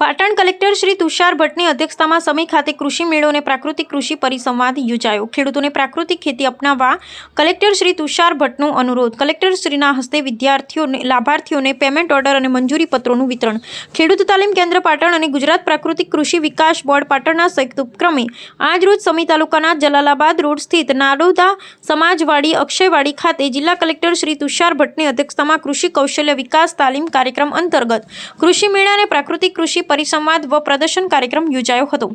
Patan collector Shri Tushar ભટ્ટની અધ્યક્ષતામાં સમી ખાતે કૃષિ મેળો અને પ્રાકૃતિક કૃષિ પરિસંવાદ યોજાયો। ખેડૂતોને પ્રાકૃતિક ખેતી અપનાવવા કલેક્ટર શ્રી તુષાર ભટ્ટનો અનુરોધ। કલેક્ટર શ્રીના હસ્તે લાભાર્થીઓને પેમેન્ટ ઓર્ડર અને મંજૂરી પત્રોનું વિતરણ। ખેડૂત તાલીમ કેન્દ્ર પાટણ અને ગુજરાત પ્રાકૃતિક કૃષિ વિકાસ બોર્ડ પાટણના સંયુક્ત ઉપક્રમે આજરોજ સમી તાલુકાના જલાલાબાદ રોડ સ્થિત નાડોદા સમાજવાડી અક્ષયવાડી ખાતે જિલ્લા કલેક્ટર શ્રી તુષાર ભટ્ટની અધ્યક્ષતામાં કૃષિ કૌશલ્ય વિકાસ તાલીમ કાર્યક્રમ અંતર્ગત કૃષિ મેળા અને પ્રાકૃતિક કૃષિ પરિસંવાદ વ પ્રદર્શન કાર્યક્રમ યોજાયો હતો।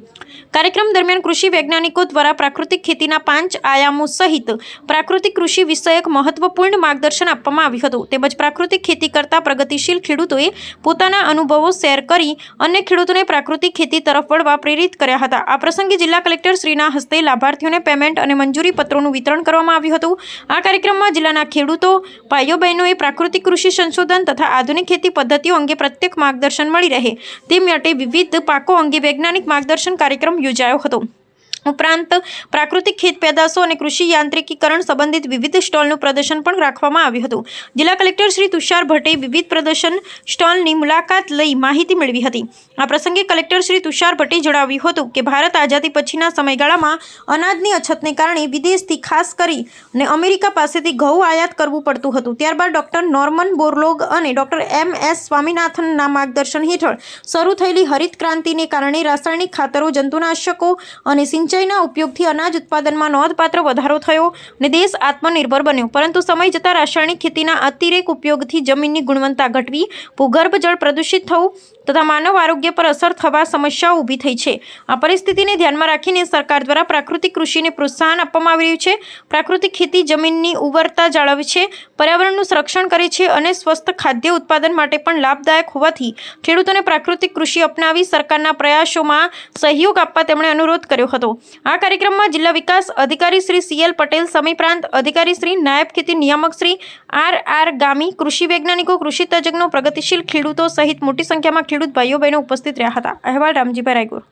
કાર્યક્રમ દરમિયાન કૃષિ વૈજ્ઞાનિકો દ્વારા પ્રાકૃતિક ખેતીના 5 આયામો સહિત પ્રાકૃતિક કૃષિ વિષયક મહત્વપૂર્ણ માર્ગદર્શન આપવામાં આવ્યું હતું। તેમજ પ્રાકૃતિક ખેતી કરતા પ્રગતિશીલ ખેડૂતોએ પોતાના અનુભવો શેર કરી અન્ય ખેડૂતોને પ્રાકૃતિક ખેતી તરફ વળવા પ્રેરિત કર્યા હતા। આ પ્રસંગે જિલ્લા કલેક્ટર શ્રીના હસ્તે લાભાર્થીઓને પેમેન્ટ અને મંજૂરી પત્રોનું વિતરણ કરવામાં આવ્યું હતું। આ કાર્યક્રમમાં જિલ્લાના ખેડૂતો ભાઈઓ બહેનોએ પ્રાકૃતિક કૃષિ સંશોધન તથા આધુનિક ખેતી પદ્ધતિઓ અંગે પ્રત્યેક માર્ગદર્શન મળી રહે તે માટે વિવિધ પાકો અંગે વૈજ્ઞાનિક માર્ગદર્શન કાર્યક્રમ યોજાયો હતો। ઉપરાંત પ્રાકૃતિક ખેત પેદાશો અને કૃષિ યાંત્રિકીકરણ સંબંધિત વિવિધ સ્ટોલનું પ્રદર્શન પણ રાખવામાં આવ્યું હતું। જિલ્લા કલેક્ટર શ્રી તુષાર ભટ્ટે વિવિધ પ્રદર્શન સ્ટોલની મુલાકાત લઈ માહિતી મેળવી હતી। આ પ્રસંગે કલેક્ટર શ્રી તુષાર ભટ્ટે જણાવ્યું હતું કે ભારત આઝાદી પછીના સમયગાળામાં અનાજની અછતને કારણે વિદેશથી ખાસ કરીને અમેરિકા પાસેથી ઘઉં આયાત કરવું પડતું હતું। ત્યારબાદ ડોક્ટર નોર્મન બોરલોગ અને ડોક્ટર MS સ્વામીનાથનના માર્ગદર્શન હેઠળ શરૂ થયેલી હરિત ક્રાંતિને કારણે રાસાયણિક ખાતરો જંતુનાશકો અને સિંચાઈના ઉપયોગથી અનાજ ઉત્પાદનમાં નોંધપાત્ર વધારો થયો અને દેશ આત્મનિર્ભર બન્યો। પરંતુ સમય જતાં રાસાયણિક ખેતીના અતિરેક ઉપયોગથી જમીનની ગુણવત્તા ઘટવી, ભૂગર્ભ જળ પ્રદૂષિત થવું તથા માનવ આરોગ્ય પર અસર થવા સમસ્યાઓ ઊભી થઈ છે। આ પરિસ્થિતિને ધ્યાનમાં રાખીને સરકાર દ્વારા પ્રાકૃતિક કૃષિને પ્રોત્સાહન આપવામાં આવી રહ્યું છે। પ્રાકૃતિક ખેતી જમીનની ઉર્વરતા જાળવે છે, પર્યાવરણનું સંરક્ષણ કરે છે અને સ્વસ્થ ખાદ્ય ઉત્પાદન માટે પણ લાભદાયક હોવાથી ખેડૂતોને પ્રાકૃતિક કૃષિ અપનાવી સરકારના પ્રયાસોમાં સહયોગ આપવા તેમણે અનુરોધ કર્યો હતો। આ કાર્યક્રમમાં જિલ્લા વિકાસ અધિકારી શ્રી CL પટેલ, સમી પ્રાંત અધિકારી શ્રી, નાયબ ખેતી નિયામક શ્રી RR ગામી, કૃષિ વૈજ્ઞાનિકો, કૃષિ તજજ્ઞો, પ્રગતિશીલ ખેડૂતો સહિત મોટી સંખ્યામાં ખેડૂત ભાઈઓ બહેનો ઉપસ્થિત રહ્યા હતા। અહેવાલ રામજીભાઈ રાયગુર।